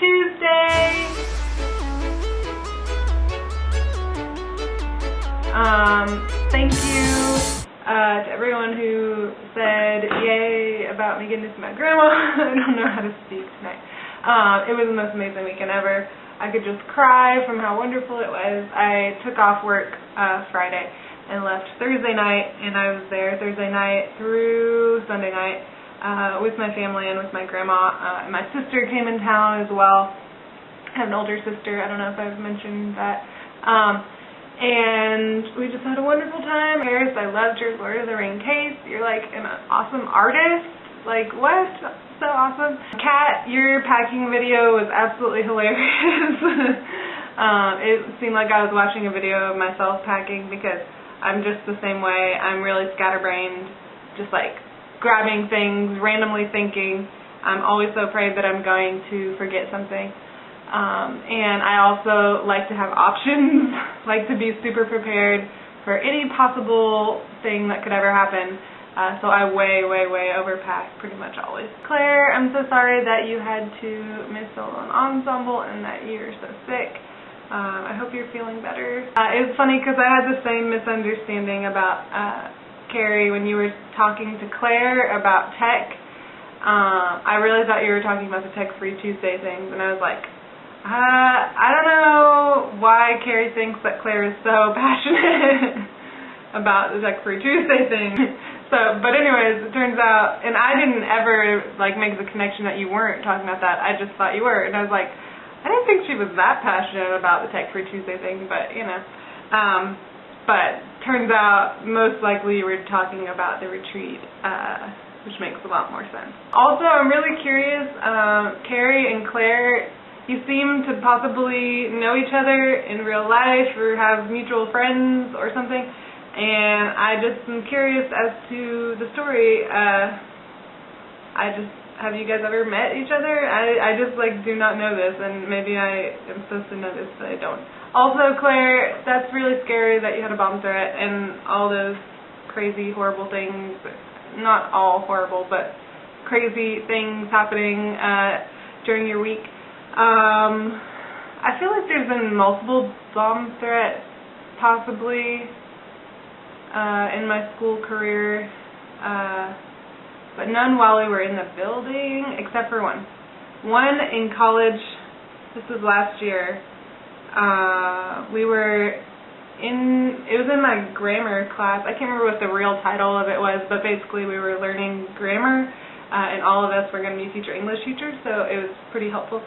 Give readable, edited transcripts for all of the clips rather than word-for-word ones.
Tuesday. Thank you to everyone who said yay about me getting to see my grandma. I don't know how to speak tonight. It was the most amazing weekend ever. I could just cry from how wonderful it was. I took off work Friday and left Thursday night, and I was there Thursday night through Sunday night with my family and with my grandma. My sister came in town as well. I have an older sister. I don't know if I've mentioned that. And we just had a wonderful time. Paris, I loved your Lord of the Ring case. You're like an awesome artist. Like, what? So awesome. Kat, your packing video was absolutely hilarious. It seemed like I was watching a video of myself packing because I'm just the same way. I'm really scatterbrained, just like grabbing things, randomly thinking. I'm always so afraid that I'm going to forget something. And I also like to have options, like to be super prepared for any possible thing that could ever happen. So I way overpack pretty much always. Claire, I'm so sorry that you had to miss solo and ensemble and that you're so sick. I hope you're feeling better. It's funny because I had the same misunderstanding about Carrie when you were talking to Claire about tech. I really thought you were talking about the Tech-Free Tuesday things, and I was like, I don't know why Carrie thinks that Claire is so passionate about the Tech-Free Tuesday thing. But anyways, it turns out, and I didn't ever like make the connection that you weren't talking about that. I just thought you were, and I was like, I didn't think she was that passionate about the Tech-Free Tuesday thing, but you know. But turns out most likely you were talking about the retreat, which makes a lot more sense. Also, I'm really curious, Carrie and Claire, you seem to possibly know each other in real life or have mutual friends or something, and I just am curious as to the story. Have you guys ever met each other? I just like do not know this, and maybe I am supposed to know this, but I don't. Also, Claire, that's really scary that you had a bomb threat and all those crazy, horrible things. Not all horrible, but crazy things happening during your week. I feel like there's been multiple bomb threats, possibly, in my school career, but none while we were in the building, except for one. One in college, this was last year, it was in my grammar class. I can't remember what the real title of it was, but basically we were learning grammar, and all of us were going to be future English teachers, so it was pretty helpful.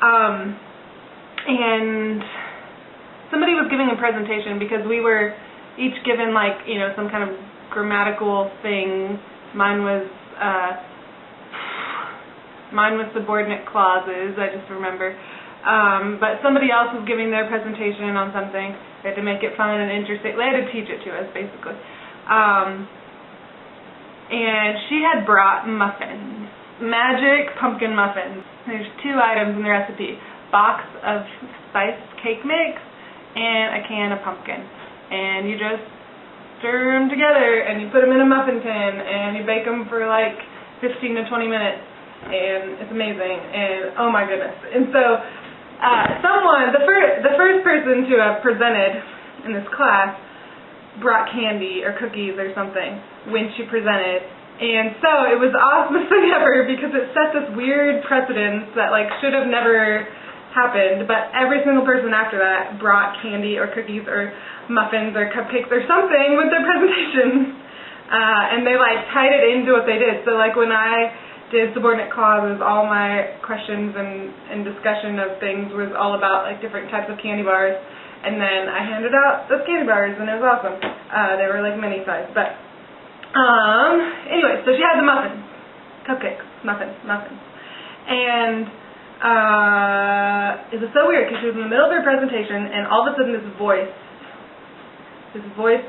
And somebody was giving a presentation because we were each given like, you know, some kind of grammatical thing. Mine was subordinate clauses, I just remember. But somebody else was giving their presentation on something. They had to make it fun and interesting. They had to teach it to us, basically. And she had brought muffins. Magic pumpkin muffins. There's 2 items in the recipe. Box of spiced cake mix and a can of pumpkin. And you just stir them together and you put them in a muffin tin and you bake them for like 15 to 20 minutes. And it's amazing. And oh my goodness. And so the first person to have presented in this class brought candy or cookies or something when she presented. And so it was the awesomest thing ever because it set this weird precedence that like should have never happened, but every single person after that brought candy or cookies or muffins or cupcakes or something with their presentation. And they like tied it into what they did. So like when I did subordinate clauses, all my questions and discussion of things was all about like different types of candy bars. And then I handed out those candy bars and it was awesome. They were like mini size, but anyway, so she had the muffins, cupcakes, muffins, and it was so weird because she was in the middle of her presentation and all of a sudden this voice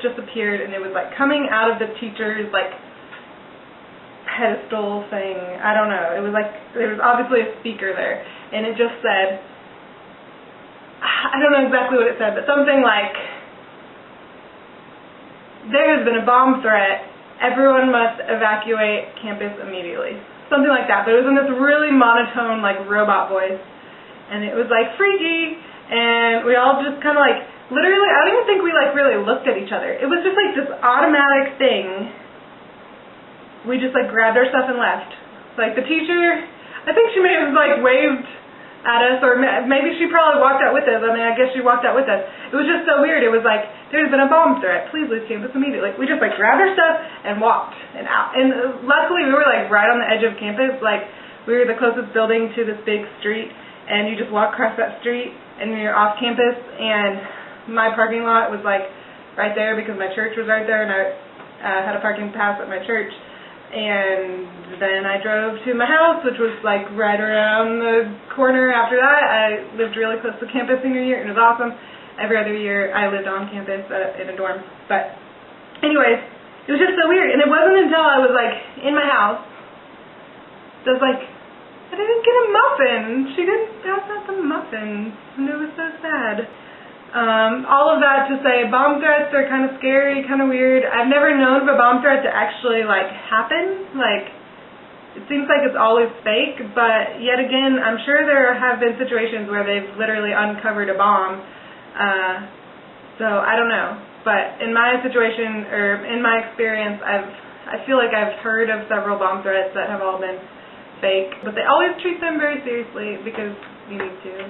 just appeared and it was like coming out of the teacher's like pedestal thing. I don't know, it was like there was obviously a speaker there and it just said, I don't know exactly what it said, but something like, there has been a bomb threat. Everyone must evacuate campus immediately. Something like that. But it was in this really monotone, like, robot voice. and it was like freaky, and we all just kind of like, literally, I don't even think we like really looked at each other. It was just like this automatic thing. We just like grabbed our stuff and left. Like the teacher, I think she may have like waved at us, or maybe she probably walked out with us. I mean, I guess she walked out with us. It was just so weird. It was like, there's been a bomb threat. Please leave campus immediately. We just like grabbed our stuff and walked and out. And luckily we were like right on the edge of campus. Like we were the closest building to this big street, and you just walk across that street and you're off campus. And my parking lot was like right there because my church was right there, and I had a parking pass at my church. And then I drove to my house, which was like right around the corner after that. I lived really close to campus senior year, and it was awesome. Every other year I lived on campus in a dorm. But anyways, it was just so weird. And it wasn't until I was like in my house that I was like, I didn't get a muffin. She didn't pass out the muffins. And it was so sad. All of that to say, bomb threats are kind of scary, kind of weird. I've never known of a bomb threat to actually like happen. Like, it seems like it's always fake, but yet again, I'm sure there have been situations where they've literally uncovered a bomb. So I don't know. But in my situation, or in my experience, I feel like I've heard of several bomb threats that have all been fake, but they always treat them very seriously because you need to.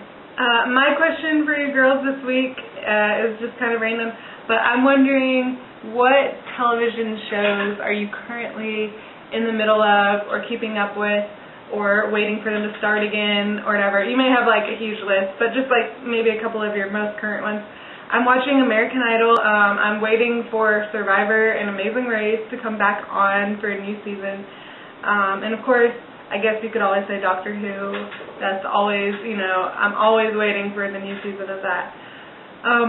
My question for you girls this week is just kind of random, but I'm wondering, what television shows are you currently in the middle of, or keeping up with, or waiting for them to start again, or whatever? You may have like a huge list, but just like maybe a couple of your most current ones. I'm watching American Idol. I'm waiting for Survivor and Amazing Race to come back on for a new season. And of course, I guess you could always say Doctor Who. That's always, you know, I'm always waiting for the new season of that.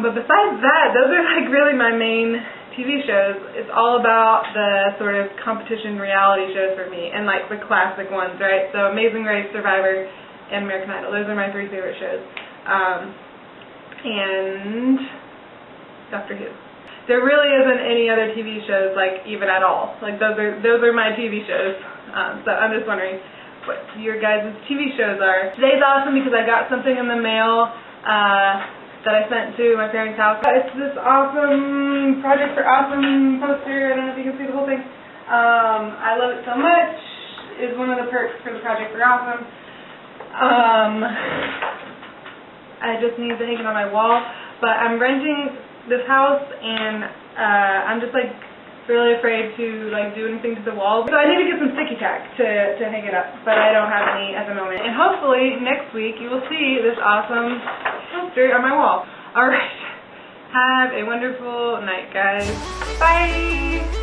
But besides that, those are like really my main TV shows. It's all about the sort of competition reality shows for me, and like the classic ones, right? So Amazing Race, Survivor, and American Idol. Those are my three favorite shows. And Doctor Who. There really isn't any other TV shows like even at all. Like those are my TV shows. So I'm just wondering what your guys' TV shows are. Today's awesome because I got something in the mail that I sent to my parents' house. It's this awesome Project for Awesome poster. I don't know if you can see the whole thing. I love it so much. It's one of the perks for the Project for Awesome. I just need to hang it on my wall. But I'm renting this house, and I'm just like really afraid to like do anything to the wall. So I need to get some sticky tack to hang it up, but I don't have any at the moment. And hopefully next week you will see this awesome poster on my wall. Alright, have a wonderful night, guys. Bye!